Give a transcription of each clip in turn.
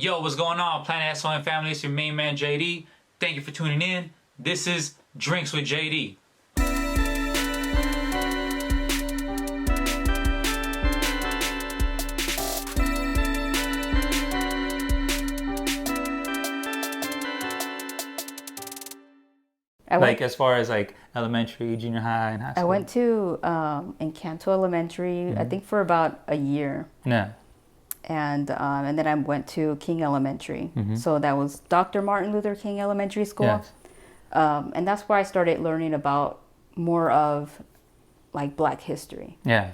Yo, what's going on, Planet S.O.N family? It's your main man, JD. Thank you for tuning in. This is Drinks with JD. Like as far as like elementary, junior high, and high school? I went to Encanto Elementary, I think for about a year. Yeah. And then I went to King Elementary. So that was Dr. Martin Luther King Elementary School. Yes. And that's where I started learning about more of like Black history. Yeah.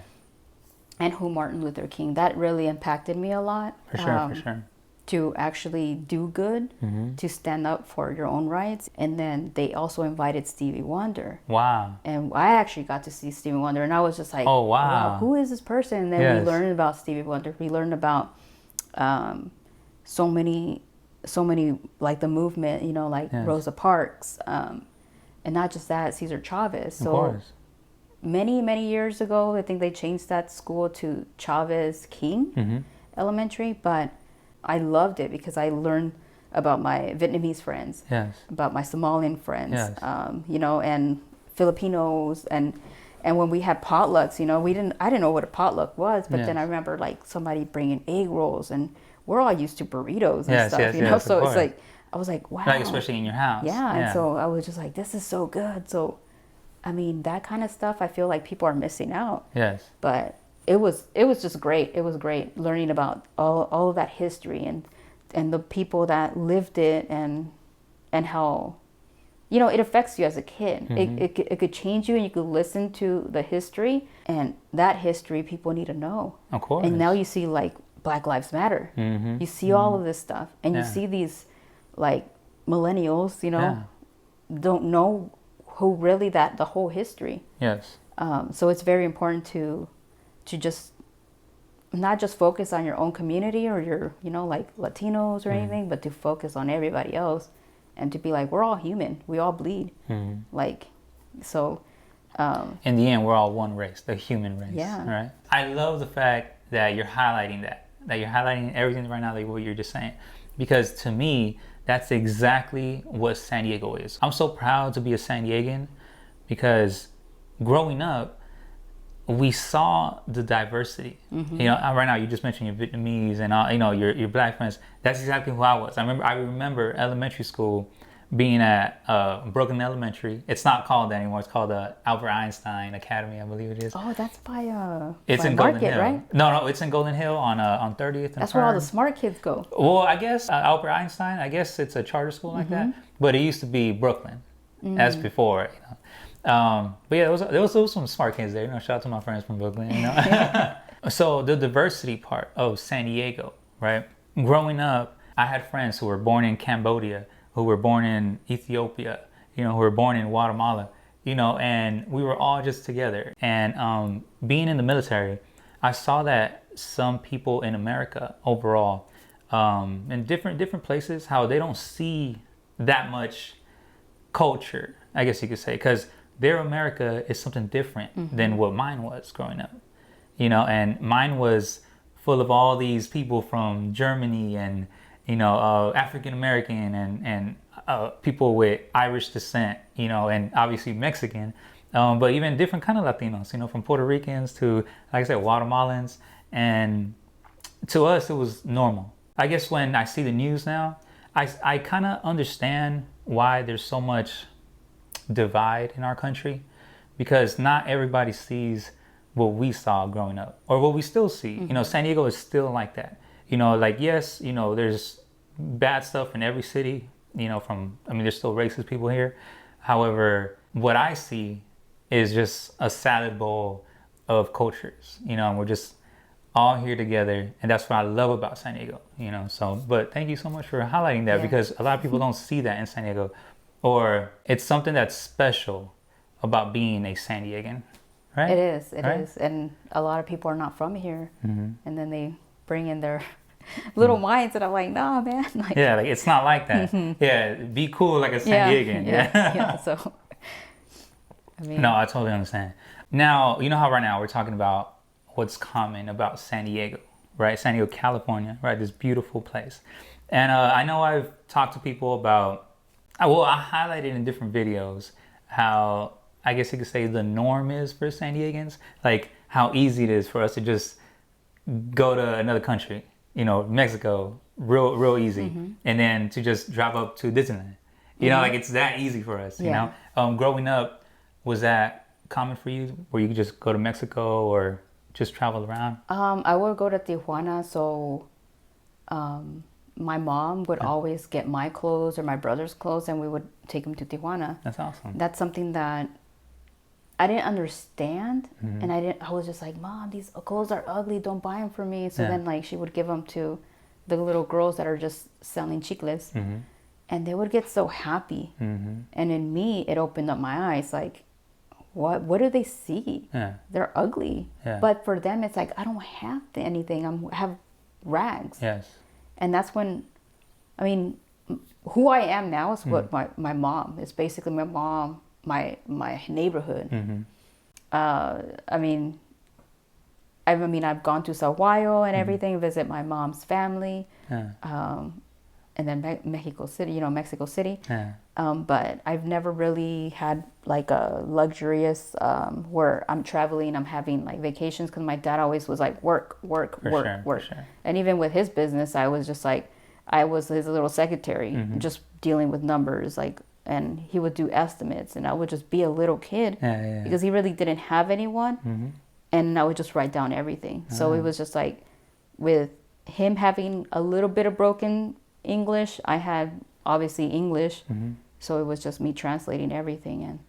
And who Martin Luther King. That really impacted me a lot. For sure. To actually do good, to stand up for your own rights. And then they also invited Stevie Wonder. Wow. And I actually got to see Stevie Wonder, and I was just like, oh, wow, who is this person? And then we learned about Stevie Wonder. We learned about so many, like the movement, you know, like Rosa Parks. And not just that, Cesar Chavez. So of course. Many years ago, I think they changed that school to Chavez King Elementary, but I loved it because I learned about my Vietnamese friends, about my Somalian friends, you know, and Filipinos, and when we had potlucks, you know, I didn't know what a potluck was, but then I remember like somebody bringing egg rolls, and we're all used to burritos and stuff, you know, so it's like I was like, wow, like especially in your house, and so I was just like, this is so good. So, I mean, that kind of stuff, I feel like people are missing out. But it was just great. It was great learning about all of that history and the people that lived it and how, you know, it affects you as a kid. It could change you, and you could listen to the history, and that history people need to know. Of course. And now you see like Black Lives Matter. You see all of this stuff, and you see these like millennials, you know, don't know who really the whole history. So it's very important to just not just focus on your own community or your, you know, like Latinos or anything, but to focus on everybody else, and to be like, we're all human, we all bleed, like, so in the end we're all one race, the human race. Right. I love the fact that you're highlighting that you're highlighting everything right now, like what you're just saying, because to me that's exactly what San Diego is. I'm so proud to be a San Diegan, because growing up we saw the diversity. You know, right now you just mentioned your Vietnamese and you know, your Black friends. That's exactly who I was. I remember elementary school being at Brooklyn Elementary. It's not called that anymore. It's called Albert Einstein Academy, I believe it is. Oh, that's by it's by in Market, Golden Hill, right? No, it's in Golden Hill on 30th. That's where all the smart kids go. Well, I guess Albert Einstein. I guess it's a charter school like that, but it used to be Brooklyn. That's before, you know. But yeah, there was some smart kids there. You know, shout out to my friends from Brooklyn. You know, so the diversity part of San Diego, right? Growing up, I had friends who were born in Cambodia, who were born in Ethiopia, you know, who were born in Guatemala, you know, and we were all just together. And being in the military, I saw that some people in America overall, in different places, how they don't see that much culture, I guess you could say, because their America is something different than what mine was growing up, you know, and mine was full of all these people from Germany and, you know, African American and people with Irish descent, you know, and obviously Mexican, but even different kind of Latinos, you know, from Puerto Ricans to, like I said, Guatemalans, and to us it was normal. I guess when I see the news now, I kind of understand why there's so much divide in our country, because not everybody sees what we saw growing up or what we still see. You know, San Diego is still like that. You know, like, yes, you know, there's bad stuff in every city, you know, there's still racist people here. However, what I see is just a salad bowl of cultures, you know, and we're just all here together, and that's what I love about San Diego, you know. So, but thank you so much for highlighting that, because a lot of people don't see that in San Diego, or it's something that's special about being a San Diegan, right? It is, and a lot of people are not from here, and then they bring in their little minds, and I'm like, nah, man. Like, yeah, like it's not like that. Yeah, be cool like a San Diegan. Yeah. So, I mean, no, I totally understand. Now, you know how right now we're talking about what's common about San Diego, right? San Diego, California, right? This beautiful place. And I know I've talked to people about, well, I highlighted in different videos how I guess you could say the norm is for San Diegans, like how easy it is for us to just go to another country, you know, Mexico, real easy, and then to just drive up to Disneyland. You know, like it's that easy for us. You know, growing up, was that common for you, where you could just go to Mexico or just travel around? I would go to Tijuana, so my mom would always get my clothes or my brother's clothes, and we would take them to Tijuana. That's awesome. That's something that I didn't understand, and I was just like, Mom, these clothes are ugly. Don't buy them for me. So then, like, she would give them to the little girls that are just selling chicles, and they would get so happy. And in me, it opened up my eyes. Like, what do they see? They're ugly. But for them, it's like, I don't have anything. I have rags. And that's when, I mean, who I am now is what my mom is. Basically my mom, my neighborhood. I mean, I've gone to Saguayo and everything, visit my mom's family, and then Mexico City. But I've never really had like a luxurious where I'm traveling, I'm having like vacations, because my dad always was like work. And even with his business, I was just like, I was his little secretary, just dealing with numbers, like, and he would do estimates, and I would just be a little kid because he really didn't have anyone, and I would just write down everything. So it was just like, with him having a little bit of broken English, I had obviously English, so it was just me translating everything.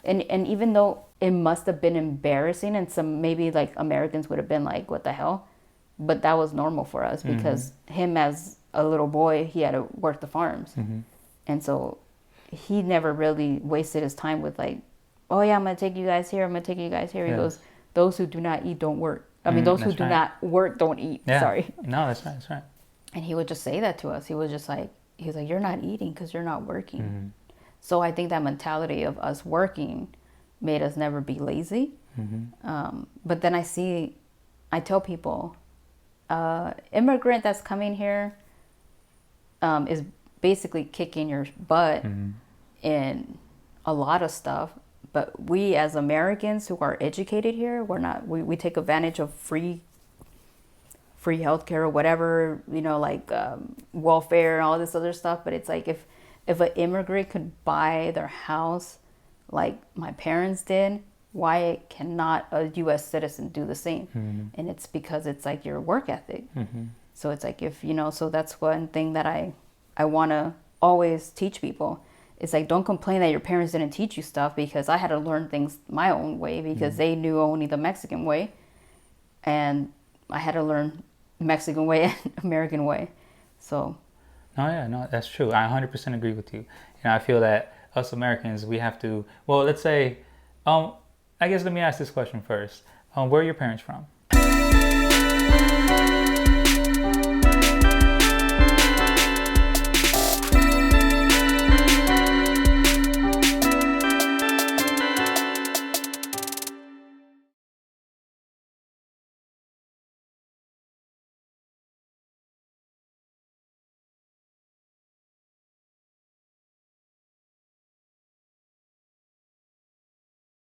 And even though it must have been embarrassing, and some maybe like Americans would have been like, what the hell, but that was normal for us, because him as a little boy, he had to work the farms, and so he never really wasted his time with like, oh yeah, I'm gonna take you guys here, he goes, those who do not eat don't work. I mean, those who do not work don't eat. Sorry. No, that's right. And he would just say that to us. He was like, you're not eating because you're not working. So I think that mentality of us working made us never be lazy. But then I tell people, immigrant that's coming here is basically kicking your butt in a lot of stuff. But we as Americans who are educated here, we take advantage of free healthcare or whatever, you know, like welfare and all this other stuff. But it's like, if an immigrant could buy their house like my parents did, why cannot a U.S. citizen do the same? And it's because it's like your work ethic. So it's like, if, you know, so that's one thing that I want to always teach people. It's like, don't complain that your parents didn't teach you stuff, because I had to learn things my own way, because they knew only the Mexican way, and I had to learn Mexican way and American way. So no, that's true. I 100% agree with you. And I feel that us Americans, we have to, well, let's say, I guess let me ask this question first. Where are your parents from?